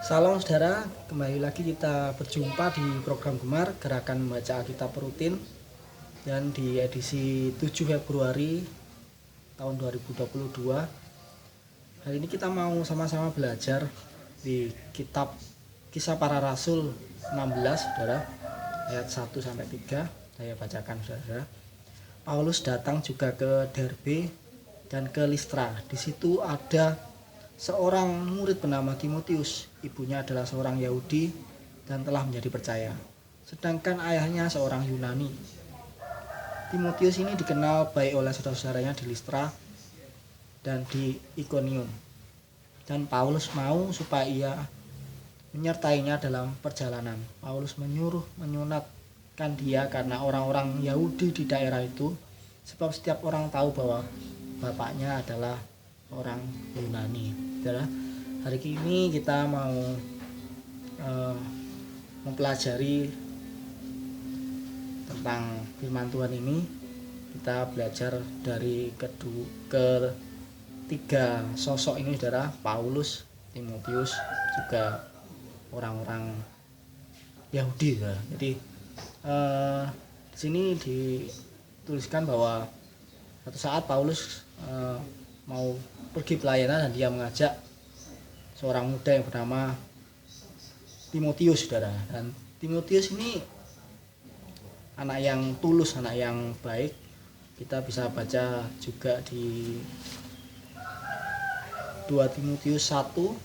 Salam saudara, kembali lagi kita berjumpa di program Gemar Gerakan Membaca Alkitab Rutin, dan di edisi 7 Februari tahun 2022. Hari ini kita mau sama-sama belajar di kitab Kisah Para Rasul 16, saudara, ayat 1 sampai 3. Saya bacakan, saudara. Paulus datang juga ke Derbe dan ke Listra. Di situ ada seorang murid bernama Timotius. Ibunya adalah seorang Yahudi dan telah menjadi percaya, sedangkan ayahnya seorang Yunani. Timotius ini dikenal baik oleh saudara-saudaranya di Listra dan di Ikonium, dan Paulus mau supaya ia menyertainya dalam perjalanan. Paulus menyunatkan dia karena orang-orang Yahudi di daerah itu, sebab setiap orang tahu bahwa bapaknya adalah orang Yunani. Saudara, hari ini kita mau mempelajari tentang firman Tuhan ini. Kita belajar dari ketiga sosok ini, saudara, Paulus, Timotius, juga orang-orang Yahudi, saudara. Jadi di sini dituliskan bahwa suatu saat Paulus mau pergi pelayanan dan dia mengajak seorang muda yang bernama Timotius, saudara. Dan Timotius ini anak yang tulus, anak yang baik. Kita bisa baca juga di 2 Timotius 1.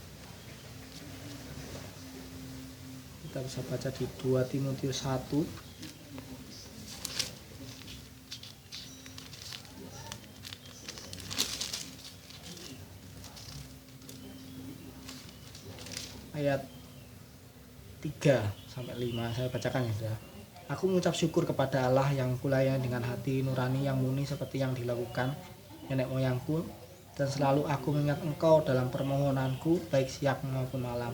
Kita bisa baca di 2 Timotius 1 ayat 3 sampai 5. Saya bacakan, ya, saudara. Aku mengucap syukur kepada Allah yang kulayani dengan hati nurani yang murni seperti yang dilakukan nenek moyangku, dan selalu aku mengingat engkau dalam permohonanku baik siang maupun malam.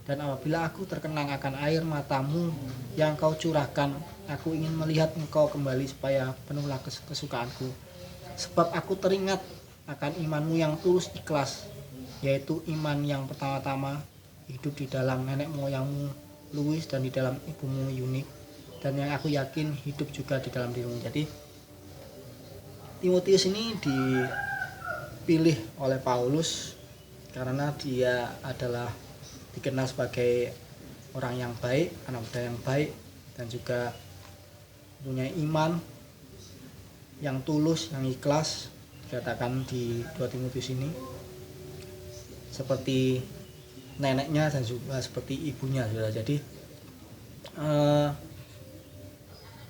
Dan apabila aku terkenang akan air matamu yang kau curahkan, aku ingin melihat engkau kembali supaya penuhlah kesukaanku. Sebab aku teringat akan imanmu yang tulus ikhlas, yaitu iman yang pertama-tama hidup di dalam nenek moyangmu Louis dan di dalam ibumu Yunik, dan yang aku yakin hidup juga di dalam dirimu. Jadi Timotius ini dipilih oleh Paulus karena dia adalah dikenal sebagai orang yang baik, anak muda yang baik, dan juga punya iman yang tulus, yang ikhlas. Dikatakan di 2 Timotius ini seperti neneknya dan juga seperti ibunya, saudara. Jadi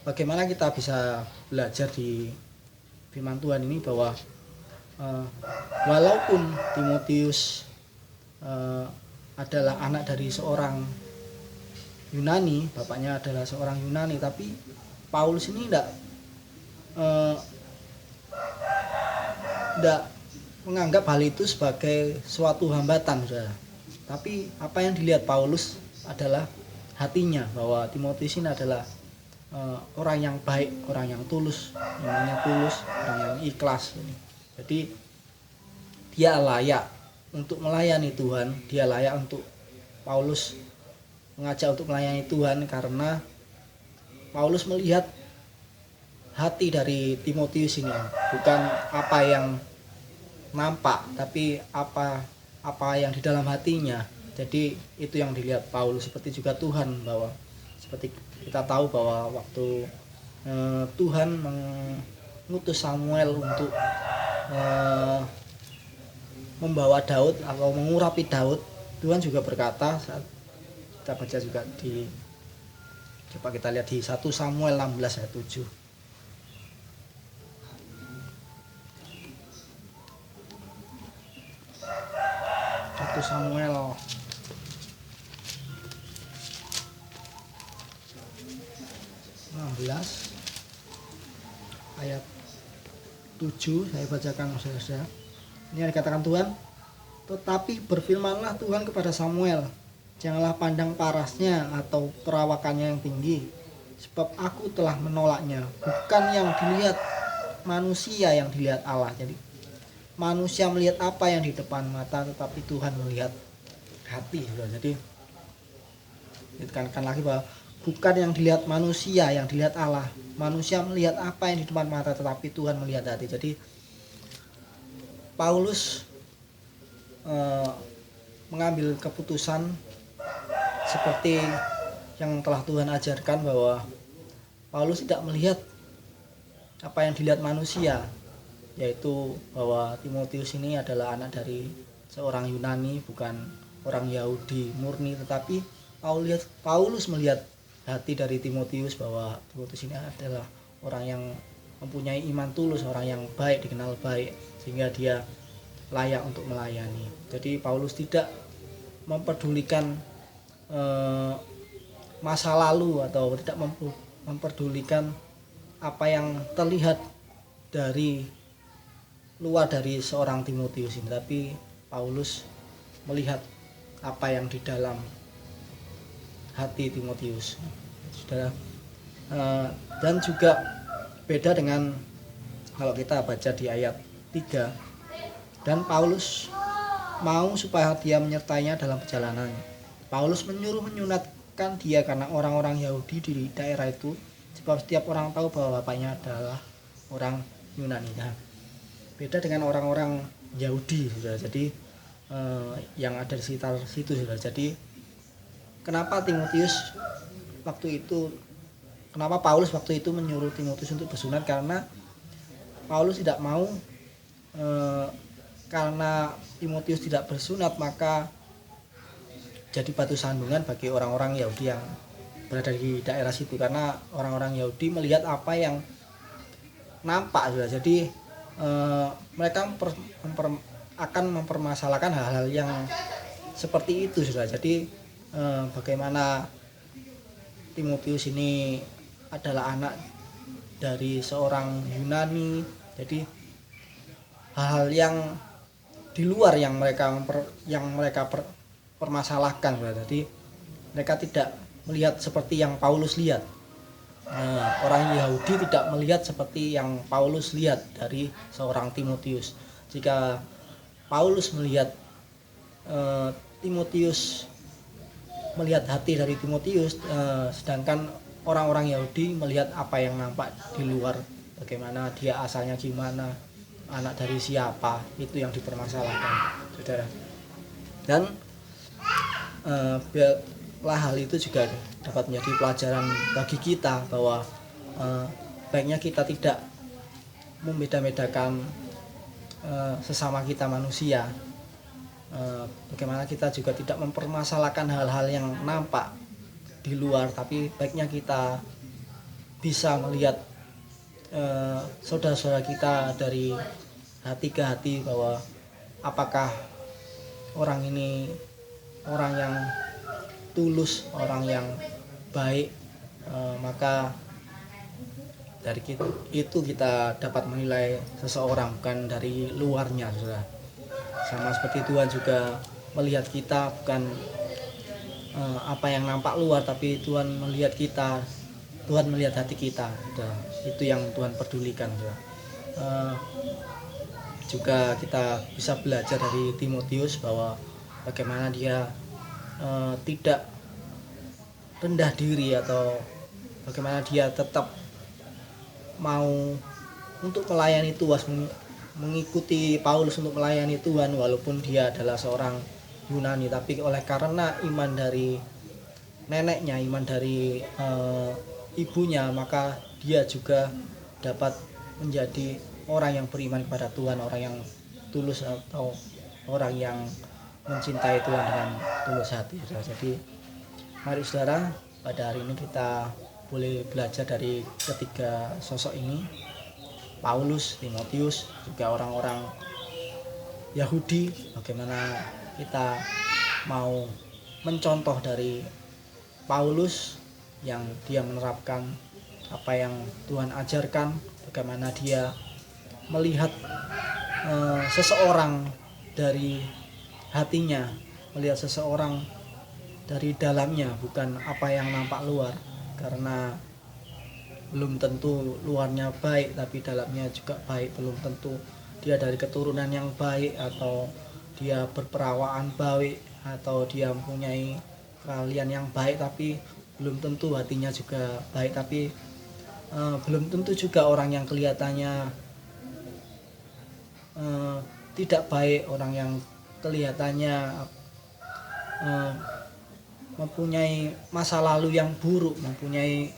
bagaimana kita bisa belajar di firman Tuhan ini bahwa walaupun Timotius adalah anak dari seorang Yunani, bapaknya adalah seorang Yunani, tapi Paulus ini tidak menganggap hal itu sebagai suatu hambatan, saudara. Tapi apa yang dilihat Paulus adalah hatinya, bahwa Timotius ini adalah orang yang baik, orang yang tulus, imannya tulus, orang yang ikhlas. Jadi dia layak untuk melayani Tuhan, dia layak untuk Paulus mengajak untuk melayani Tuhan, karena Paulus melihat hati dari Timotius ini, bukan apa yang nampak, tapi apa yang di dalam hatinya. Jadi itu yang dilihat Paulus. Seperti juga Tuhan, bahwa seperti kita tahu bahwa waktu Tuhan mengutus Samuel untuk membawa Daud atau mengurapi Daud, Tuhan juga berkata, saat kita baca juga coba kita lihat di 1 Samuel 16 ayat 7. 1 Samuel 16 ayat 7. Saya bacakan, saudara. Ini yang dikatakan Tuhan. Tetapi berfirmanlah Tuhan kepada Samuel, janganlah pandang parasnya atau perawakannya yang tinggi, sebab aku telah menolaknya. Bukan yang dilihat manusia yang dilihat Allah. Jadi manusia melihat apa yang di depan mata, tetapi Tuhan melihat hati. Jadi ditekankan lagi bahwa bukan yang dilihat manusia yang dilihat Allah. Manusia melihat apa yang di depan mata, tetapi Tuhan melihat hati. Jadi Paulus mengambil keputusan seperti yang telah Tuhan ajarkan, bahwa Paulus tidak melihat apa yang dilihat manusia, yaitu bahwa Timotius ini adalah anak dari seorang Yunani, bukan orang Yahudi murni, tetapi Paulus melihat hati dari Timotius, bahwa Timotius ini adalah orang yang mempunyai iman tulus, orang yang baik, dikenal baik, sehingga dia layak untuk melayani. Jadi Paulus tidak memperdulikan masa lalu atau tidak memperdulikan apa yang terlihat dari luar dari seorang Timotius ini, tapi Paulus melihat apa yang di dalam hati Timotius. Dan juga beda dengan kalau kita baca di ayat 3, dan Paulus mau supaya dia menyertainya dalam perjalanannya. Paulus menyuruh menyunatkan dia karena orang-orang Yahudi di daerah itu, sebab setiap orang tahu bahwa bapaknya adalah orang Yunani. Nah, beda dengan orang-orang Yahudi, saudara. Jadi yang ada di sekitar situ, saudara. Jadi kenapa Paulus waktu itu menyuruh Timotius untuk bersunat? Karena Paulus tidak mau karena Timotius tidak bersunat, maka jadi batu sandungan bagi orang-orang Yahudi yang berada di daerah situ, karena orang-orang Yahudi melihat apa yang nampak, saudara. Jadi mereka akan mempermasalahkan hal-hal yang seperti itu, saudara. Jadi bagaimana Timotius ini adalah anak dari seorang Yunani, jadi hal-hal yang di luar yang mereka permasalahkan. Jadi mereka tidak melihat seperti yang Paulus lihat. Orang Yahudi tidak melihat seperti yang Paulus lihat dari seorang Timotius. Jika Paulus melihat Timotius melihat hati dari Timotius, sedangkan orang-orang Yahudi melihat apa yang nampak di luar, bagaimana dia asalnya gimana, anak dari siapa, itu yang dipermasalahkan, saudara. Dan biarlah hal itu juga dapat menjadi pelajaran bagi kita, bahwa baiknya kita tidak membeda-bedakan sesama kita manusia. Bagaimana kita juga tidak mempermasalahkan hal-hal yang nampak di luar, tapi baiknya kita bisa melihat saudara-saudara kita dari hati ke hati, bahwa apakah orang ini orang yang tulus, orang yang baik, maka dari itu kita dapat menilai seseorang, bukan dari luarnya, saudara. Sama seperti Tuhan juga melihat kita, bukan apa yang nampak luar, tapi Tuhan melihat kita, Tuhan melihat hati kita. Itu yang Tuhan pedulikan. Juga kita bisa belajar dari Timotius, bahwa bagaimana dia tidak rendah diri, atau bagaimana dia tetap mau untuk melayani Tuhan, mengikuti Paulus untuk melayani Tuhan, walaupun dia adalah seorang Yunani, tapi oleh karena iman dari neneknya, iman dari ibunya, maka dia juga dapat menjadi orang yang beriman kepada Tuhan, orang yang tulus, atau orang yang mencintai Tuhan dengan tulus hati. Jadi mari saudara, pada hari ini kita boleh belajar dari ketiga sosok ini, Paulus, Timotius, juga orang-orang Yahudi, bagaimana kita mau mencontoh dari Paulus yang dia menerapkan apa yang Tuhan ajarkan, bagaimana dia melihat seseorang dari hatinya, melihat seseorang dari dalamnya, bukan apa yang nampak luar, karena belum tentu luarnya baik tapi dalamnya juga baik. Belum tentu dia dari keturunan yang baik, atau dia berperawaan baik, atau dia mempunyai keahlian yang baik, tapi belum tentu hatinya juga baik. Tapi belum tentu juga orang yang kelihatannya tidak baik, orang yang kelihatannya mempunyai masa lalu yang buruk, mempunyai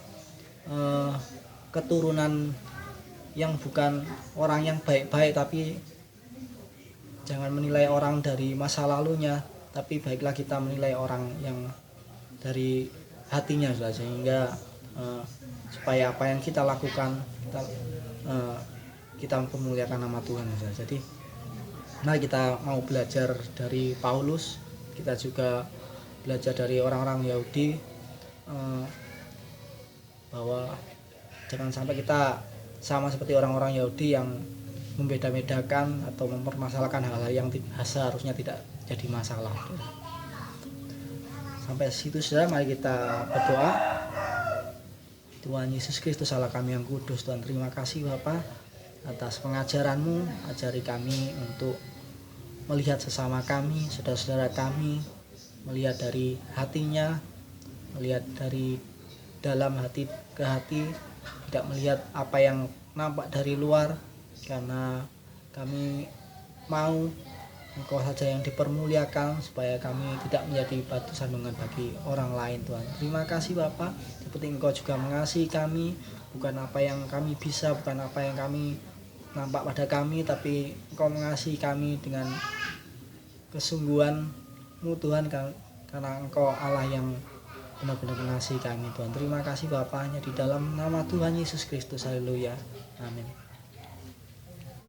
keturunan yang bukan orang yang baik-baik. Tapi jangan menilai orang dari masa lalunya, tapi baiklah kita menilai orang yang dari hatinya, sehingga supaya apa yang kita lakukan kita mempermuliakan nama Tuhan. Jadi mari kita mau belajar dari Paulus, kita juga belajar dari orang-orang Yahudi, bahwa jangan sampai kita sama seperti orang-orang Yahudi yang membeda-bedakan atau mempermasalahkan hal-hal yang seharusnya tidak jadi masalah. Sampai situ saja, mari kita berdoa. Tuhan Yesus Kristus, Allah kami yang kudus, Tuhan terima kasih Bapa atas pengajaran-Mu. Ajari kami untuk melihat sesama kami, saudara-saudara kami, melihat dari hatinya, melihat dari dalam hati ke hati, tidak melihat apa yang nampak dari luar, karena kami mau Engkau saja yang dipermuliakan, supaya kami tidak menjadi batu sandungan bagi orang lain. Tuhan terima kasih Bapa, seperti Engkau juga mengasihi kami, bukan apa yang kami bisa, bukan apa yang kami nampak pada kami, tapi Engkau mengasihi kami dengan kesungguhan-Mu Tuhan, karena Engkau Allah yang benar-benar mengasihi kami. Tuhan terima kasih Bapa, hanya di dalam nama Tuhan Yesus Kristus, haleluya, amin.